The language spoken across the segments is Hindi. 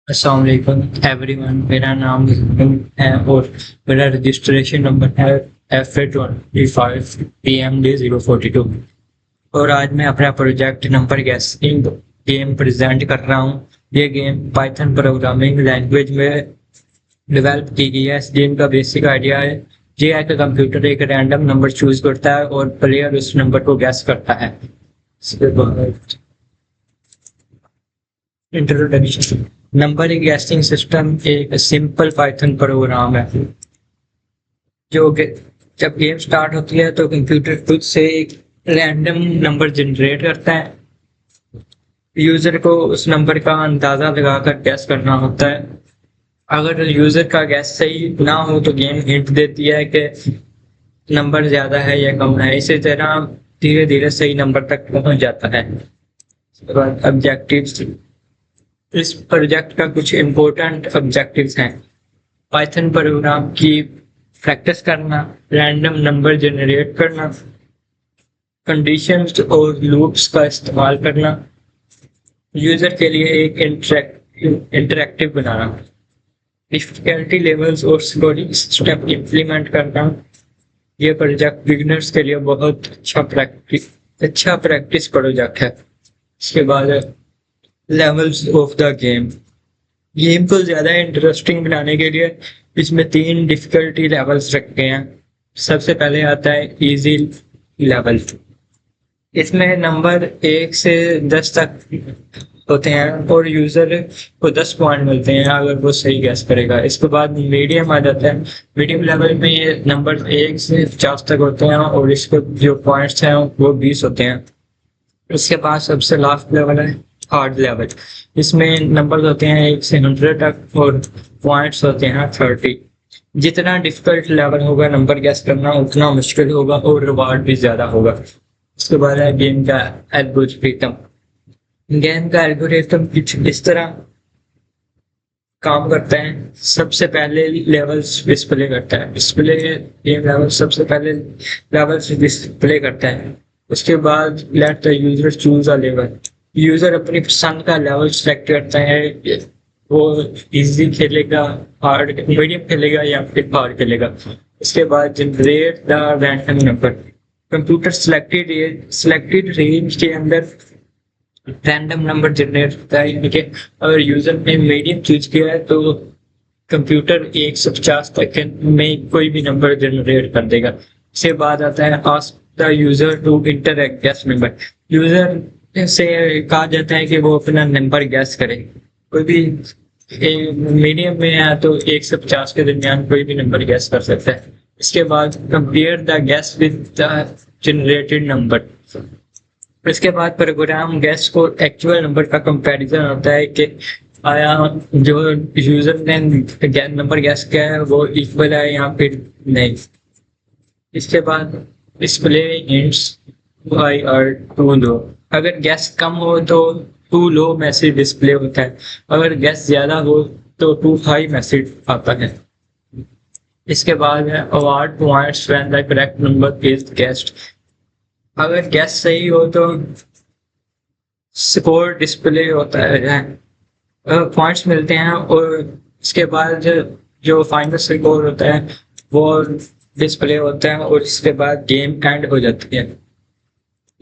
अस्सलाम वालेकुम एवरीवन। मेरा नाम है और मेरा रजिस्ट्रेशन नंबर है FA25PMD042 और आज मैं अपना project number guessing game present कर रहा हूँ। ये गेम पाइथन प्रोग्रामिंग लैंग्वेज में डेवलप की गई है। इस गेम का बेसिक आइडिया है ये है कि कंप्यूटर एक रैंडम नंबर चूज करता है और प्लेयर उस नंबर को गैस करता है। इसके बाद इंट्रोडक्शन। नंबर गैसिंग सिस्टम एक सिंपल पाइथन प्रोग्राम है जो जब गेम स्टार्ट होती है तो कंप्यूटर खुद से एक रैंडम नंबर जनरेट करता है। यूजर को उस नंबर का अंदाजा लगाकर गैस करना होता है। अगर यूजर का गैस सही ना हो तो गेम हिंट देती है कि नंबर ज्यादा है या कम है। इसी तरह धीरे धीरे सही नंबर तक पहुंच जाता है। ऑब्जेक्टिव्स। इस प्रोजेक्ट का कुछ इम्पोर्टेंट ऑब्जेक्टिव्स हैं। पाइथन प्रोग्राम की प्रैक्टिस करना, रैंडम नंबर जनरेट करना, कंडीशंस और लूप्स का इस्तेमाल करना, यूजर के लिए एक इंटरेक्टिव बनाना, डिफिकल्टी लेवल्स और स्कोरिंग सिस्टम इम्प्लीमेंट करना। ये प्रोजेक्ट बिगिनर्स के लिए बहुत अच्छा प्रैक्टिस प्रोजेक्ट है। इसके बाद लेवल्स ऑफ द गेम को ज्यादा इंटरेस्टिंग बनाने के लिए इसमें 3 डिफिकल्टी लेवल्स रखे हैं। सबसे पहले आता है इजी लेवल। इसमें नंबर 1 से 10 तक होते हैं और यूजर को 10 पॉइंट मिलते हैं अगर वो सही गैस करेगा। इसके बाद मीडियम आ जाता है। मीडियम लेवल में ये नंबर 1 से 50 तक होते हैं और इसके जो पॉइंट्स हैं वो 20 होते हैं। इसके बाद सबसे लास्ट लेवल है हार्ड लेवल। इसमें नंबर होते हैं 1 से 100 तक और पॉइंट्स होते हैं 30। जितना डिफिकल्ट लेवल होगा नंबर गैस करना उतना मुश्किल होगा और रिवार्ड भी ज्यादा होगा। उसके बाद है गेम का एल्गोरिथम। गेम का एल्गोरिथम कुछ इस तरह काम करता है। सबसे पहले लेवल्स डिस्प्ले करता है। गेम लेवल सबसे पहले लेवल्स डिस्प्ले करता है। उसके बाद let the user choose a level. User अपनी पसंद का लेवल सेलेक्ट करता है। वो इजी खेलेगा, हार्ड, मीडियम खेलेगा या फिर हार्ड खेलेगा। इसके बाद generate the random number. Computer selected range के अंदर रैंडम नंबर जनरेट होता है। यानी कि अगर यूजर ने मीडियम चूज किया है तो कंप्यूटर 1 से 50 तक में कोई भी नंबर जनरेट कर देगा। इसके बाद आता है ask the user to interact guess number. User से कहा जाता है कि वो अपना नंबर गैस करे। कोई भी मीडियम में है तो 1 से 50 के दरमियान कोई भी नंबर गैस कर सकता है। इसके बाद compare the gas with the generated number. इसके बाद प्रोग्राम गैस को एक्चुअल नंबर का कंपैरिजन होता है कि आया जो यूजर ने नंबर गैस किया है वो इक्वल है या फिर नहीं। इसके बाद डिस्प्ले हिंट्स हाई और टू लो। अगर गैस कम हो तो टू लो मैसेज डिस्प्ले होता है। अगर गैस ज्यादा हो तो टू हाई मैसेज आता है। इसके बाद है award points when the correct number is guessed. अगर गैस सही हो तो स्कोर डिस्प्ले होता है, पॉइंट्स मिलते हैं और इसके बाद जो फाइनल स्कोर होता है वो डिस्प्ले होता है और इसके बाद गेम एंड हो जाती है।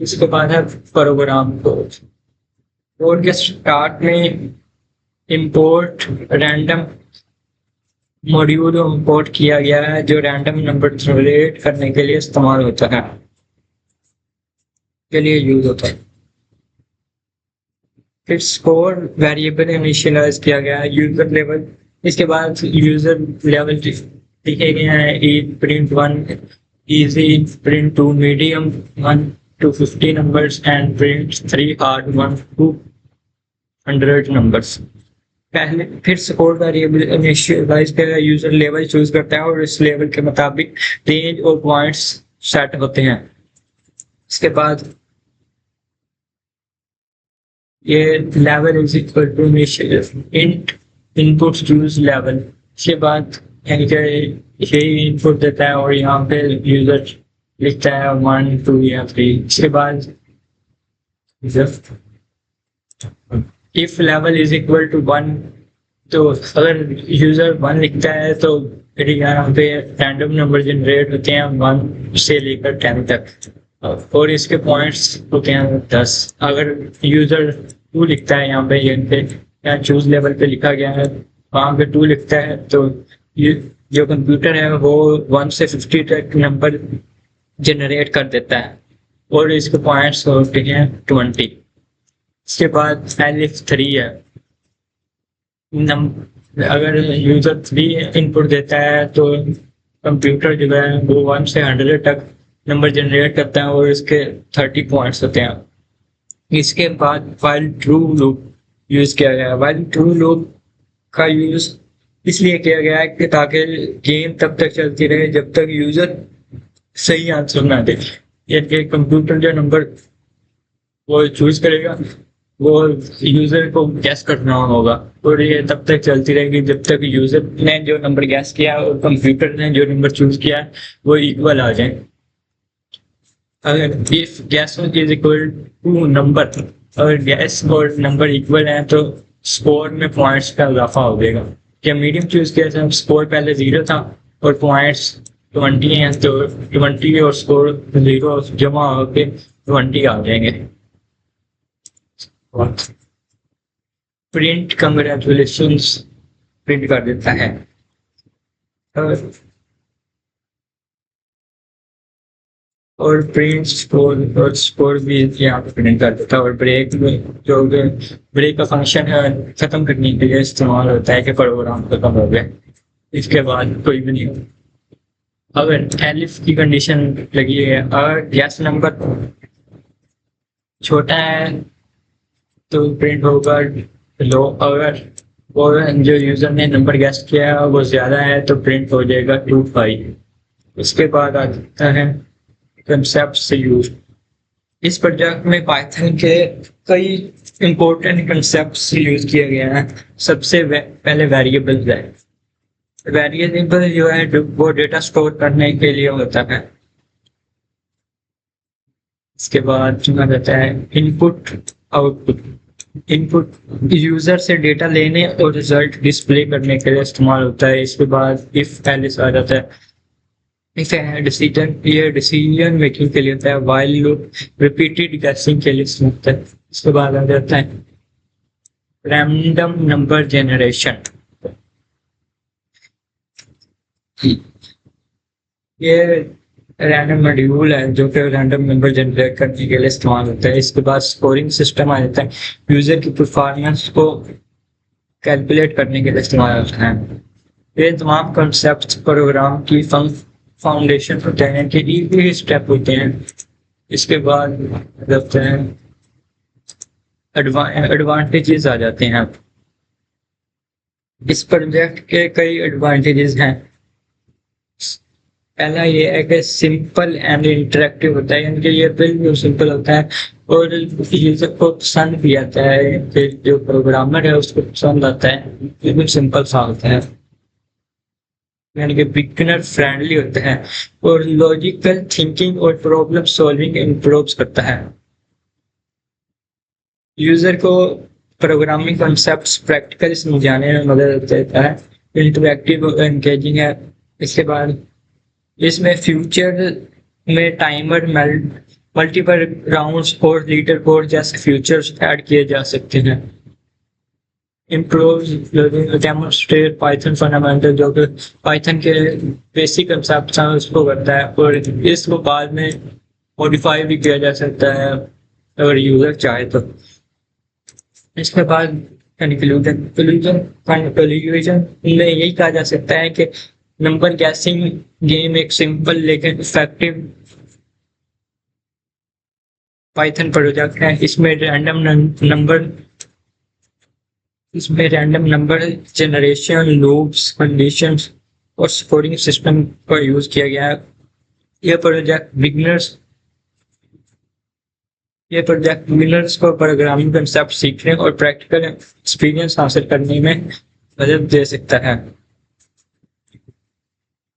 इसके बाद है प्रोग्राम कोड के स्टार्ट में इंपोर्ट रैंडम मॉड्यूल इंपोर्ट किया गया है जो रैंडम नंबर जनरेट करने के लिए इस्तेमाल होता है, के लिए यूज होता है। फिर स्कोर वेरिएबल इनिशियलाइज किया गया है यूजर लेवल। इसके बाद यूजर लेवल लिखे गए हैं ई print 1 easy, print 2 medium 1 to 50 numbers and print 3 hard 1 to 100 numbers। पहले फिर स्कोर वेरिएबल इनिशियलाइज करेगा, यूजर लेवल चूज करता है और इस लेवल के मुताबिक रेंज और पॉइंट्स सेट होते हैं। इसके बाद ये level is equal to int input use level. इसके बाद यानी कि यही इनपुट देता है और यहाँ पे यूजर लिखता है 1 2 या 3। इसके बाद if level is equal to 1 तो अगर यूजर 1 लिखता है तो फिर यहाँ पे रैंडम नंबर जनरेट होते हैं 1 से लेकर 10 तक और इसके पॉइंट्स होते हैं 10। अगर यूजर 2 लिखता है यहाँ पे यहाँ चूज लेवल पे लिखा गया है वहाँ पे 2 लिखता है तो ये जो कंप्यूटर है वो 1 से 50 तक नंबर जनरेट कर देता है और इसके पॉइंट्स होते हैं 20। इसके बाद LF3 है। अगर यूजर 3 इनपुट देता है तो कंप्यूटर जो है वो 1 से 100 तक नंबर जनरेट करता है और इसके 30 पॉइंट्स होते हैं। इसके बाद वाइल ट्रू लूप यूज किया गया है। वाइल ट्रू लूप का यूज इसलिए किया गया है कि ताकि गेम तब तक चलती रहे जब तक यूजर सही आंसर ना दे। यानी कंप्यूटर जो नंबर वो चूज करेगा वो यूजर को गैस करना होगा और ये तब तक चलती रहेगी जब तक यूजर ने जो नंबर गैस किया और कंप्यूटर ने जो नंबर चूज किया वो इक्वल आ जाए। अगर if guess is equal to number, अगर गैस और नंबर इक्वल है तो स्कोर में पॉइंट्स का इजाफा हो जाएगा। क्या मीडियम चूज किया था, स्कोर पहले 0 था और पॉइंट्स 20 हैं तो 20 और स्कोर 0 जमा होकर 20 आ जाएंगे। प्रिंट कंग्रेचुलेशंस प्रिंट कर देता है और प्रिंट स्कोर भी यहाँ पे प्रिंट कर देता है। और ब्रेक में जो ब्रेक का फंक्शन है खत्म करने के लिए इस्तेमाल होता है कि प्रोग्राम खत्म हो गया, इसके बाद कोई भी नहीं। अगर एलिफ की कंडीशन लगी है, अगर गैस नंबर छोटा है तो प्रिंट होगा लो, अगर वो जो यूजर ने नंबर गैस किया है वो ज्यादा है तो प्रिंट हो जाएगा 25। उसके बाद आता है कंसेप्ट से यूज। इस प्रोजेक्ट में पाइथन के कई इंपॉर्टेंट कंसेप्ट यूज किए गए हैं। सबसे पहले वेरिएबल है। वेरिएबल जो है वो डेटा स्टोर करने के लिए होता है। इसके बाद चुना जाता है इनपुट आउटपुट। इनपुट यूजर से डेटा लेने और रिजल्ट डिस्प्ले करने के लिए इस्तेमाल होता है। इसके बाद इफ एल्स आ जाता है। इफ डिसीजन, ये डिसीजन मेकिंग के लिए होता है। व्हाइल लूप रिपीटेड गैसिंग के लिए होता है। इसके बाद आ जाता है रैंडम नंबर जनरेशन। ये रैंडम मॉड्यूल है जो कि रैंडम नंबर जनरेट करने के लिए इस्तेमाल होता है। इसके बाद स्कोरिंग सिस्टम आ जाता है, यूजर की परफॉर्मेंस को कैलकुलेट करने के लिए इस्तेमाल होता है। ये तमाम कॉन्सेप्ट प्रोग्राम की फाउंडेशन होते हैं कि ईजी स्टेप होते हैं। इसके बाद देखते हैं एडवांटेजेस आ जाते हैं। इस प्रोजेक्ट के कई एडवांटेजेस हैं। पहला ये है कि सिंपल एंड इंटरेक्टिव होता है, यानी कि ये बिल्कुल सिंपल होता है और यूजर को पसंद भी आता है कि जो प्रोग्रामर है उसको पसंद आता है, बिल्कुल सिंपल सा होता है, यानी कि बिगिनर फ्रेंडली होता है और लॉजिकल थिंकिंग और प्रॉब्लम सॉल्विंग इम्प्रूव करता है। यूजर को प्रोग्रामिंग कॉन्सेप्ट्स प्रैक्टिकली समझाने में मदद देता है। इंटरैक्टिव और एंगेजिंग है। इसके बाद इसमें फ्यूचर में टाइमर, मल्टीपल राउंड्स और लीडर बोर्ड जैसे फीचर्स ऐड किए जा सकते हैं। इम्प्रूव डेमोन्स्ट्रेट पाइथन फंडामेंटल, जो कि पाइथन के बेसिक कंसेप्ट हैं उसको करता है और इसको बाद में मॉडिफाई भी किया जा सकता है अगर यूजर चाहे तो। इसके बाद कंक्लूजन में यही कहा जा सकता है कि नंबर गैसिंग गेम एक सिंपल लेकिन इफेक्टिव पाइथन प्रोजेक्ट है। इसमें random number generation, loops, conditions और स्कोरिंग सिस्टम का यूज किया गया है। यह प्रोजेक्ट बिगिनर्स को प्रोग्रामिंग कंसेप्ट सीखने और प्रैक्टिकल एक्सपीरियंस हासिल करने में मदद दे सकता है।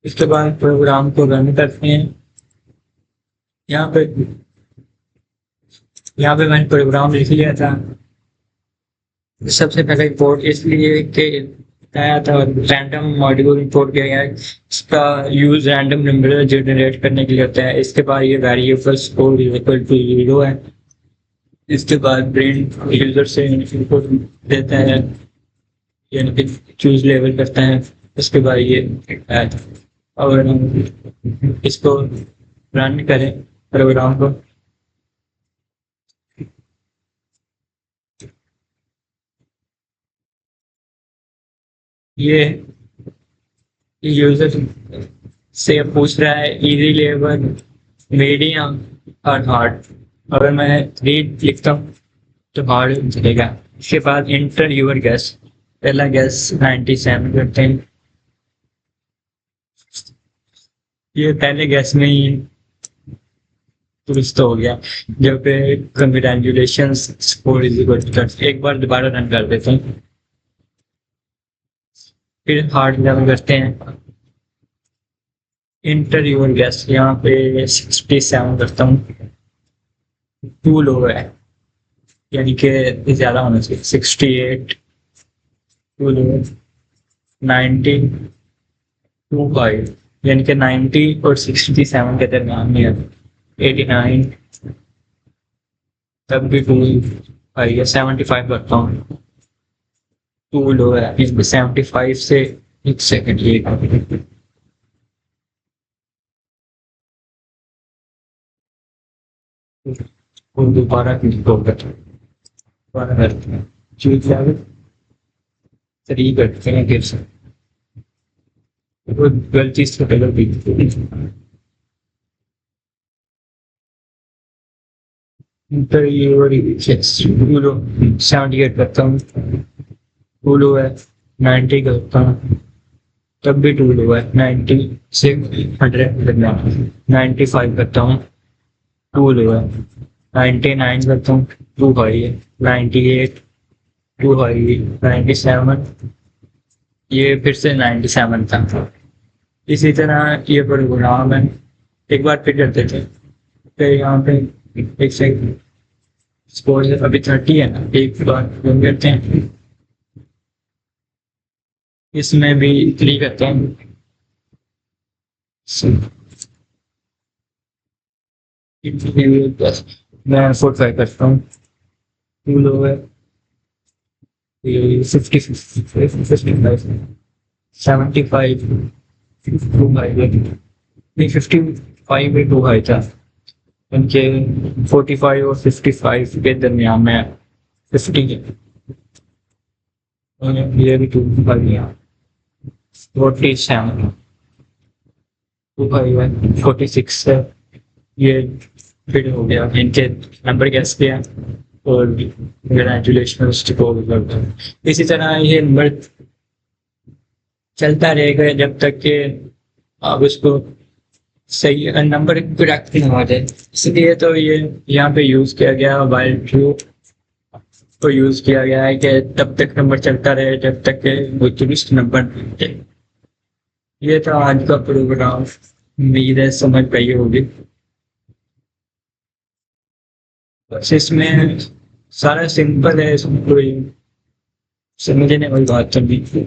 इसके बाद प्रोग्राम को रन करते हैं। यहाँ पे मैंने प्रोग्राम लिख लिया था। सबसे पहले इंपोर्ट इसलिए कि नया था, रैंडम मॉड्यूल इंपोर्ट किया गया है। इसका यूज रैंडम नंबर जनरेट करने के लिए होता है। इसके बाद ये वेरिएबल स्कोर इक्वल टू 0 है। इसके बाद ब्रेन यूजर से इनपुट देता है, यानी कि चूज लेवल करता है। उसके बाद ये और हम इसको रन करें प्रोग्राम को, ये यूजर से पूछ रहा है इजी लेवल, मीडियम और हार्ड। अगर मैं रीड लिखता हूँ तो हार्ड चलेगा। इसके बाद इंटर यूर गैस, पहला गैस 97 करते हैं। ये पहले गैस में ही दुरुस्त हो गया, जो कि congratulation score is equal to 30। एक बार दोबारा रन कर देते हैं, फिर हार्ड लेवल करते हैं। इंटर यूर गैस, यहाँ पे 67 करता हूँ, टू लो है, यानी कि ज़्यादा होना चाहिए। 68 टू लो, 90 टू 5, यानी कि 90 और 67 के दरमियान में है। 89 तब भी टू हाई है। 75 करता हूँ, टू लो है। इसमें 75 से एक सेकंड ये दोबारा दोबारा करते हैं, चूज लेवल 3 करते हैं फिर से। वो गलती से कलर भी 78 करता हूँ, टू लो है। 90 करता हूँ, तब भी टू लो है। 90 से 100 करना। 95 करता हूँ, टू लो है। 99 करता हूँ, टू हाई है। 98 टू हाई है। 97 ये फिर से 97 था। इसी तरह ये प्रोग्राम है, एक बार फिर कर देते हैं। फिर यहाँ पे एक सेकंड, स्कोर अभी 30 है ना, एक बार रन करते हैं। इसमें भी 3 करते हैं। मैं 45 करता हूँ, टू लो है। 75 टू हाई है। नहीं, 55 में टू हाई था। उनके 45 और 55 के दरमियान में 50 ये भी टू हाई है। 47 टू हाई है। 46 है, ये फिर हो गया। इनके नंबर गैस किया और ग्रेजुलेशन को करता हूँ। इसी तरह ये नंबर चलता रहेगा जब तक कि आप उसको सही नंबर करेक्ट नहीं हो जाए। इसलिए तो ये यहाँ पे यूज किया गया, वाइल ट्रू को यूज किया गया है कि तब तक नंबर चलता रहे जब तक कि वो दुरुस्त नंबर नहीं जाए। ये था आज का प्रोग्राम, उम्मीद है समझ पाई होगी। बस इसमें सारा सिंपल है, इसमें कोई समझने वाली बात तो नहीं।